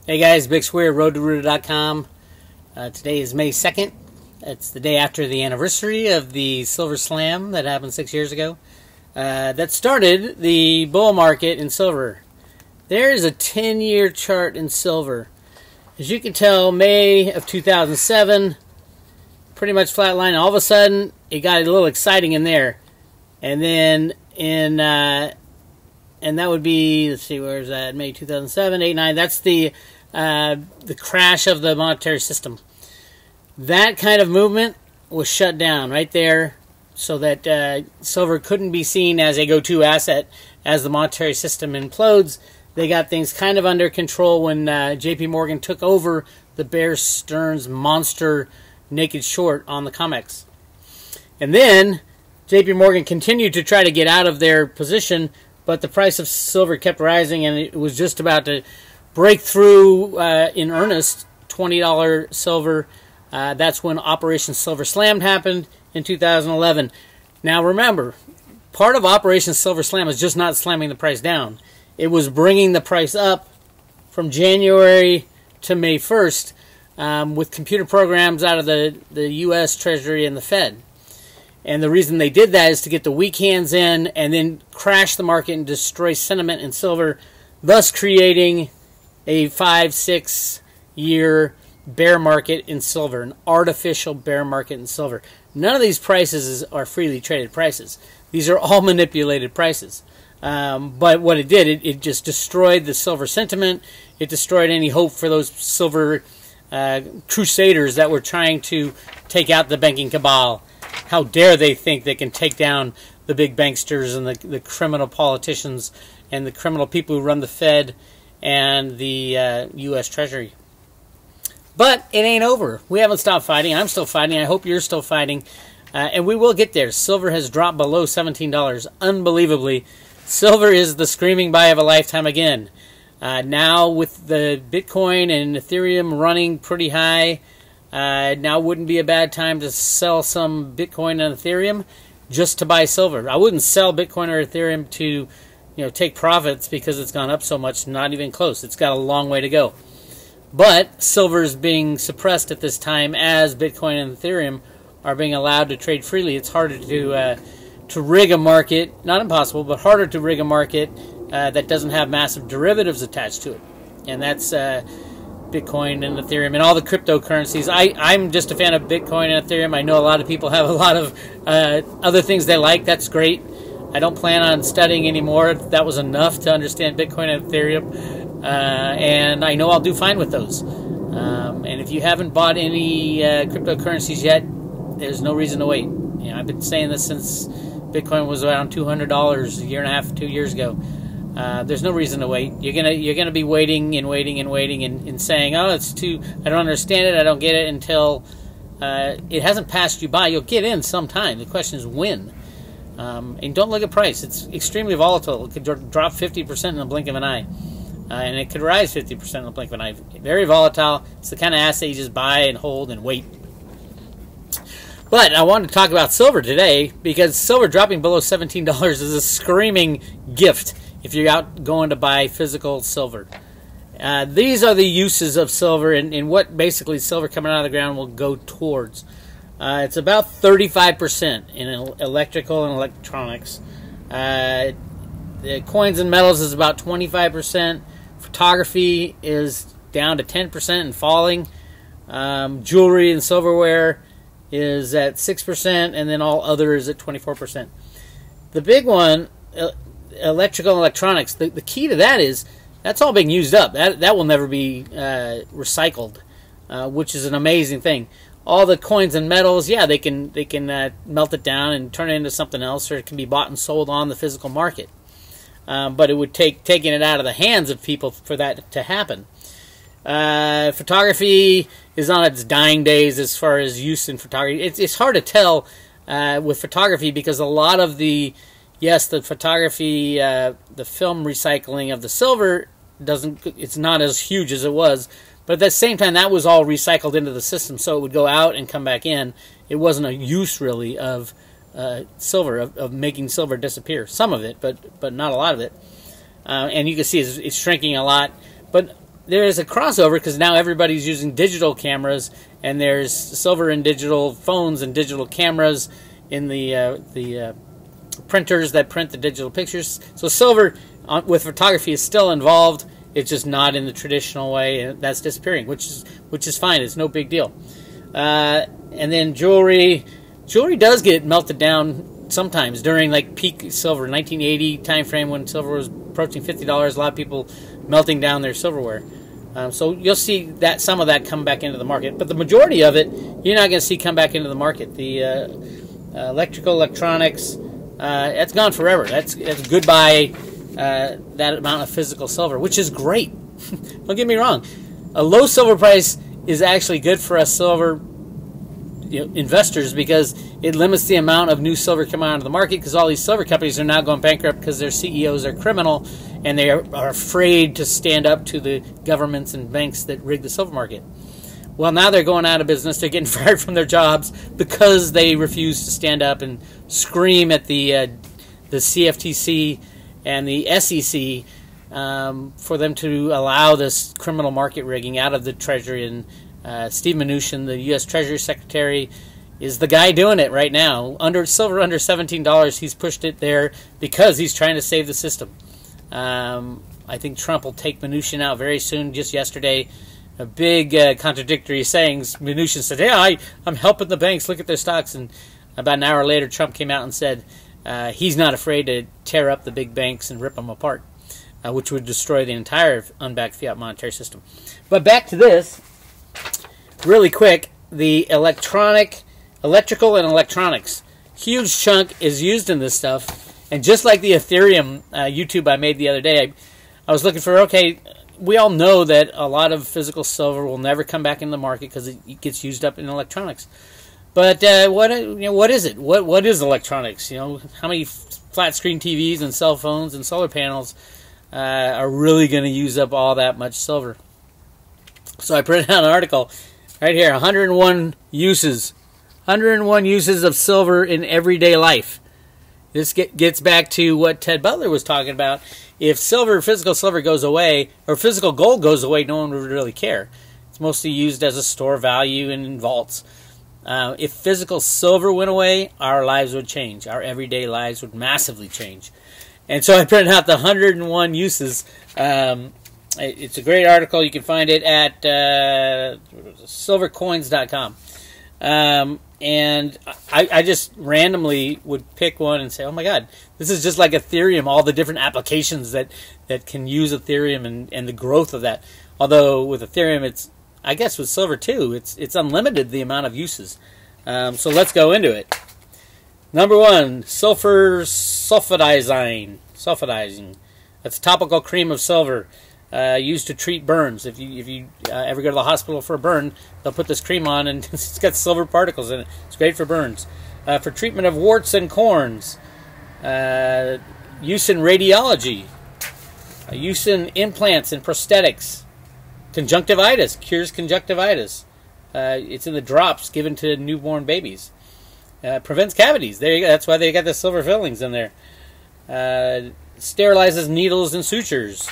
Hey guys, Big Weir, roadtoroota.com. Today is May 2nd. It's the day after the anniversary of the Silver Slam that happened 6 years ago. That started the bull market in silver. There is a 10-year chart in silver. As you can tell, May of 2007, pretty much flatline. All of a sudden, it got a little exciting in there. And then and that would be, let's see, where's that? May 2007, 8, 9. That's the crash of the monetary system. That kind of movement was shut down right there, so that silver couldn't be seen as a go-to asset as the monetary system implodes. They got things kind of under control when J.P. Morgan took over the Bear Stearns monster naked short on the COMEX. And then J.P. Morgan continued to try to get out of their position, but the price of silver kept rising, and it was just about to break through in earnest $20 silver. That's when Operation Silver Slam happened in 2011. Now remember, part of Operation Silver Slam was just not slamming the price down. It was bringing the price up from January to May 1st with computer programs out of the U.S. Treasury and the Fed. And the reason they did that is to get the weak hands in and then crash the market and destroy sentiment in silver, thus creating a 5-6 year bear market in silver, an artificial bear market in silver. None of these prices are freely traded prices. These are all manipulated prices. But what it did, it just destroyed the silver sentiment. It destroyed any hope for those silver crusaders that were trying to take out the banking cabal. How dare they think they can take down the big banksters and the criminal politicians and the criminal people who run the Fed and the U.S. Treasury. But it ain't over. We haven't stopped fighting. I'm still fighting. I hope you're still fighting. And we will get there. Silver has dropped below $17. Unbelievably. Silver is the screaming buy of a lifetime again. Now with the Bitcoin and Ethereum running pretty high, now wouldn't be a bad time to sell some Bitcoin and Ethereum just to buy silver. I wouldn't sell Bitcoin or Ethereum to, take profits because it's gone up so much. Not even close. It's got a long way to go. But silver is being suppressed at this time as Bitcoin and Ethereum are being allowed to trade freely. It's harder to rig a market, not impossible, but harder to rig a market that doesn't have massive derivatives attached to it. And that's Bitcoin and Ethereum and all the cryptocurrencies. I'm just a fan of Bitcoin and Ethereum. I know a lot of people have a lot of other things they like. That's great. I don't plan on studying anymore. That was enough to understand Bitcoin and Ethereum. And I know I'll do fine with those. And if you haven't bought any cryptocurrencies yet, there's no reason to wait. I've been saying this since Bitcoin was around $200 a year and a half, 2 years ago. There's no reason to wait. You're gonna be waiting and saying, oh, it's too. I don't understand it. I don't get it until it hasn't passed you by. You'll get in sometime. The question is when. And don't look at price. It's extremely volatile. It could drop 50% in the blink of an eye. And it could rise 50% in the blink of an eye. Very volatile. It's the kind of asset you just buy and hold and wait. But I wanted to talk about silver today because silver dropping below $17 is a screaming gift if you're out going to buy physical silver. These are the uses of silver and what basically silver coming out of the ground will go towards. It's about 35% in electrical and electronics. The coins and metals is about 25%. Photography is down to 10% and falling. Jewelry and silverware is at 6%, and then all other is at 24%. The big one, electrical and electronics, the key to that is that's all being used up. That will never be recycled, which is an amazing thing. All the coins and metals, yeah, they can melt it down and turn it into something else, or it can be bought and sold on the physical market. But it would take taking it out of the hands of people for that to happen. Photography is on its dying days as far as use in photography. It's hard to tell with photography because a lot of the photography, the film recycling of the silver it's not as huge as it was. But at the same time, that was all recycled into the system, so it would go out and come back in. It wasn't a use really of silver, of making silver disappear. Some of it, but not a lot of it. And you can see it's shrinking a lot. But there is a crossover because now everybody's using digital cameras, and there's silver in digital phones and digital cameras in the printers that print the digital pictures. So silver with photography is still involved. It's just not in the traditional way, and that's disappearing, which is fine. It's no big deal. And then jewelry does get melted down sometimes during like peak silver, 1980 time frame when silver was approaching $50. A lot of people melting down their silverware. So you'll see that some of that come back into the market, but the majority of it you're not going to see come back into the market. The electronics, that's gone forever. That's goodbye. That amount of physical silver, which is great. Don't get me wrong. A low silver price is actually good for us silver investors because it limits the amount of new silver coming onto the market, because all these silver companies are now going bankrupt because their CEOs are criminal and they are afraid to stand up to the governments and banks that rig the silver market. Well, now they're going out of business. They're getting fired from their jobs because they refuse to stand up and scream at the CFTC and the SEC for them to allow this criminal market rigging out of the Treasury. And Steve Mnuchin, the U.S. Treasury Secretary, is the guy doing it right now. Silver under $17, he's pushed it there because he's trying to save the system. I think Trump will take Mnuchin out very soon. Just yesterday, a big contradictory sayings. Mnuchin said, "Yeah, I'm helping the banks look at their stocks," and about an hour later, Trump came out and said he's not afraid to tear up the big banks and rip them apart, which would destroy the entire unbacked fiat monetary system. But back to this, really quick, the electrical and electronics. Huge chunk is used in this stuff. And just like the Ethereum YouTube I made the other day, I was looking for, okay, we all know that a lot of physical silver will never come back in the market because it gets used up in electronics. But what is it? What is electronics? How many flat screen TVs and cell phones and solar panels are really going to use up all that much silver? So I printed out an article right here, 101 uses. 101 uses of silver in everyday life. This gets back to what Ted Butler was talking about. If physical silver goes away, or physical gold goes away, no one would really care. It's mostly used as a store value and in vaults. If physical silver went away, our lives would change. Our everyday lives would massively change. And so I printed out the 101 uses. It's a great article. You can find it at silvercoins.com. And I just randomly would pick one and say, oh my God, this is just like Ethereum, all the different applications that can use Ethereum and the growth of that. Although with Ethereum, I guess with silver too, it's unlimited the amount of uses. So let's go into it. Number one, sulfidizing. That's a topical cream of silver. Used to treat burns. If you ever go to the hospital for a burn, they'll put this cream on, and it's got silver particles in it. It's great for burns. For treatment of warts and corns. Use in radiology. Use in implants and prosthetics. Conjunctivitis. Cures conjunctivitis. It's in the drops given to newborn babies. Prevents cavities. There you go. That's why they got the silver fillings in there. Sterilizes needles and sutures.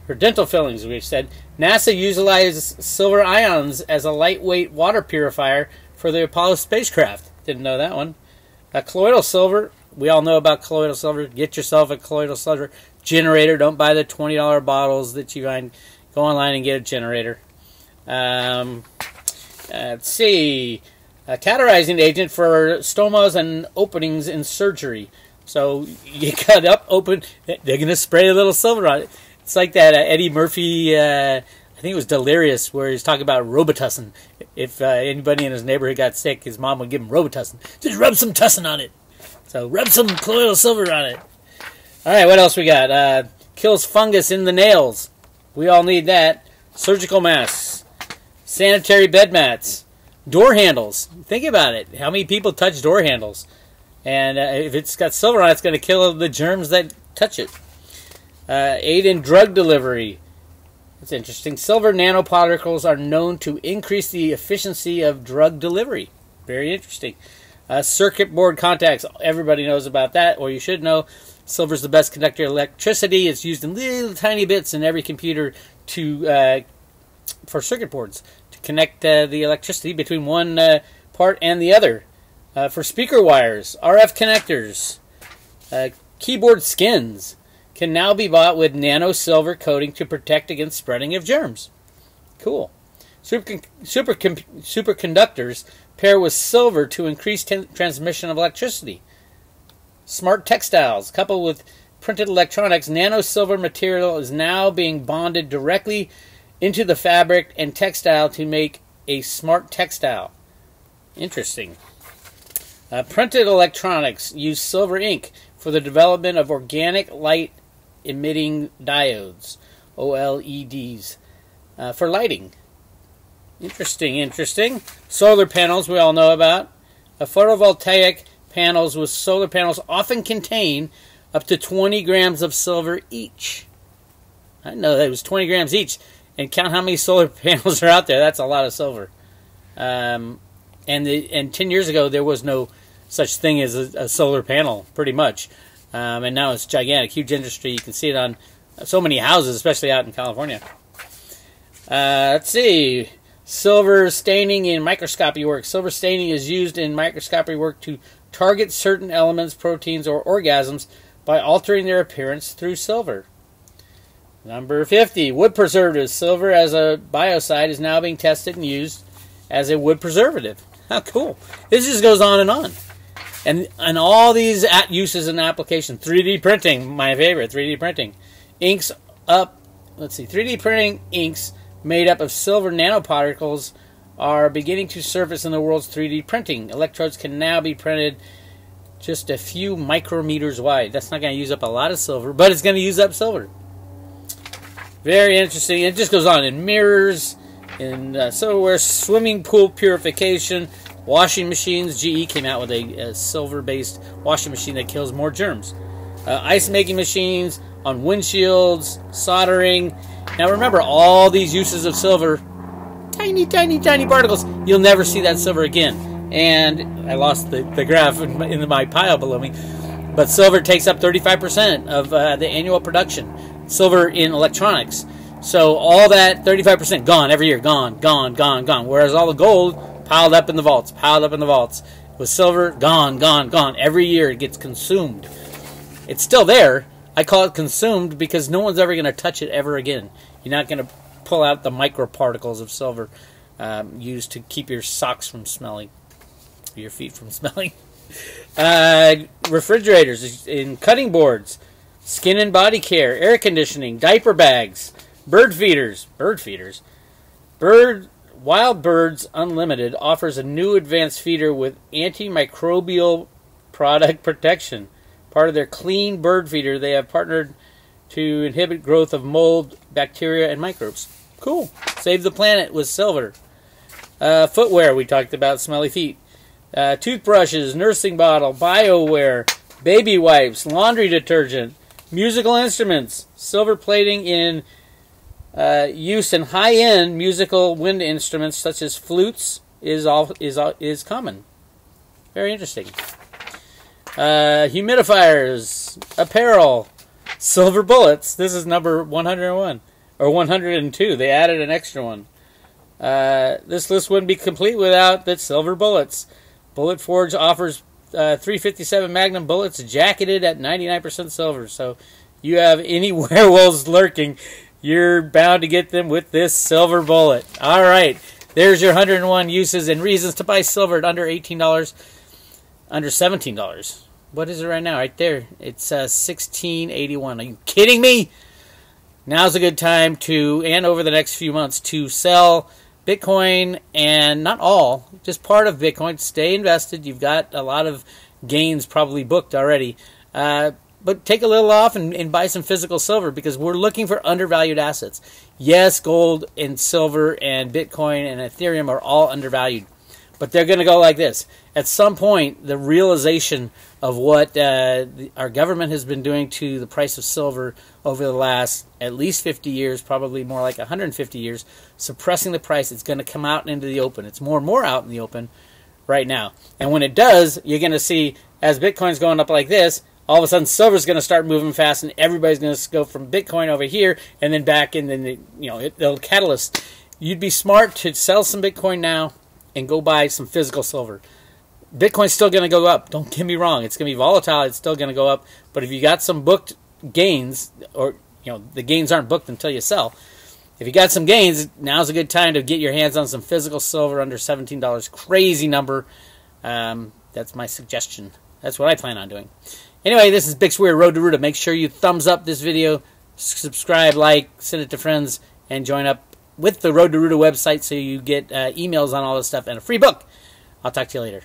For dental fillings, we said. NASA utilizes silver ions as a lightweight water purifier for the Apollo spacecraft. Didn't know that one. Colloidal silver. We all know about colloidal silver. Get yourself a colloidal silver generator. Don't buy the $20 bottles that you find. Go online and get a generator. Let's see. A cauterizing agent for stomas and openings in surgery. So you cut up, open. They're going to spray a little silver on it. It's like that Eddie Murphy, I think it was Delirious, where he's talking about Robitussin. If anybody in his neighborhood got sick, his mom would give him Robitussin. Just rub some tussin on it. So rub some colloidal silver on it. All right, what else we got? Kills fungus in the nails. We all need that. Surgical masks. Sanitary bed mats. Door handles. Think about it. How many people touch door handles? And if it's got silver on it, it's going to kill the germs that touch it. Aid in drug delivery. That's interesting. Silver nanoparticles are known to increase the efficiency of drug delivery. Very interesting. Circuit board contacts. Everybody knows about that, or you should know. Silver is the best conductor of electricity. It's used in little tiny bits in every computer for circuit boards to connect the electricity between one part and the other. For speaker wires, RF connectors, keyboard skins can now be bought with nano silver coating to protect against spreading of germs. Cool. Superconductors pair with silver to increase transmission of electricity. Smart textiles, coupled with printed electronics, nano silver material is now being bonded directly into the fabric and textile to make a smart textile. Interesting. Printed electronics use silver ink for the development of organic light emitting diodes, OLEDs, for lighting. Interesting. Solar panels we all know about. Photovoltaic panels with solar panels often contain up to 20 grams of silver each. I didn't know that it was 20 grams each. And count how many solar panels are out there. That's a lot of silver. And 10 years ago, there was no such thing as a solar panel, pretty much. And now it's gigantic, huge industry. You can see it on so many houses, especially out in California. Let's see. Silver staining in microscopy work. Silver staining is used in microscopy work to target certain elements, proteins, or organisms by altering their appearance through silver. Number 50. Wood preservatives. Silver as a biocide is now being tested and used as a wood preservative. How cool. This just goes on and on. And all these uses and applications. 3D printing, my favorite, 3D printing. Inks up, let's see, 3D printing inks made up of silver nanoparticles are beginning to surface in the world's 3D printing. Electrodes can now be printed just a few micrometers wide. That's not going to use up a lot of silver, but it's going to use up silver. Very interesting. It just goes on in mirrors, in silverware, swimming pool purification, washing machines. GE came out with a silver-based washing machine that kills more germs. Ice-making machines, on windshields, soldering. Now remember, all these uses of silver, tiny particles. You'll never see that silver again. And I lost the graph in my pile below me. But silver takes up 35% of the annual production. Silver in electronics. So all that 35% gone every year. Gone. Whereas all the gold piled up in the vaults. With silver, gone. Every year it gets consumed. It's still there. I call it consumed because no one's ever going to touch it ever again. You're not going to pull out the microparticles of silver used to keep your socks from smelling. Your feet from smelling. Refrigerators, in cutting boards, skin and body care, air conditioning, diaper bags, bird feeders. Wild Birds Unlimited offers a new advanced feeder with antimicrobial product protection. Part of their clean bird feeder, they have partnered to inhibit growth of mold, bacteria, and microbes. Cool. Save the planet with silver. Footwear, we talked about, smelly feet. Toothbrushes, nursing bottle, BioWare, baby wipes, laundry detergent, musical instruments, silver plating in use in high-end musical wind instruments such as flutes is common. Very interesting. Humidifiers, apparel, silver bullets. This is number 101 or 102. They added an extra one. This list wouldn't be complete without the silver bullets. Bullet Forge offers 357 Magnum bullets jacketed at 99% silver. So you have any werewolves lurking, you're bound to get them with this silver bullet. All right. There's your 101 uses and reasons to buy silver at under $18, under $17. What is it right now? Right there. It's $16.81. Are you kidding me? Now's a good time to, and over the next few months, to sell Bitcoin, and not all, just part of Bitcoin. Stay invested. You've got a lot of gains probably booked already. But take a little off and buy some physical silver because we're looking for undervalued assets. Yes, gold and silver and Bitcoin and Ethereum are all undervalued. But they're going to go like this. At some point, the realization of what our government has been doing to the price of silver over the last at least 50 years, probably more like 150 years, suppressing the price, it's going to come out into the open. It's more and more out in the open right now. And when it does, you're going to see, as Bitcoin's going up like this, all of a sudden silver's going to start moving fast, and everybody's going to go from Bitcoin over here and then back, and then it'll catalyst. You'd be smart to sell some Bitcoin now and go buy some physical silver. Bitcoin's still going to go up. Don't get me wrong. It's going to be volatile. It's still going to go up. But if you got some booked gains, or the gains aren't booked until you sell. If you got some gains, now's a good time to get your hands on some physical silver under $17. Crazy number. That's my suggestion. That's what I plan on doing. Anyway, this is Bix Weir, Road to Ruta. Make sure you thumbs up this video, subscribe, like, send it to friends, and join up with the Road to Ruta website so you get emails on all this stuff and a free book. I'll talk to you later.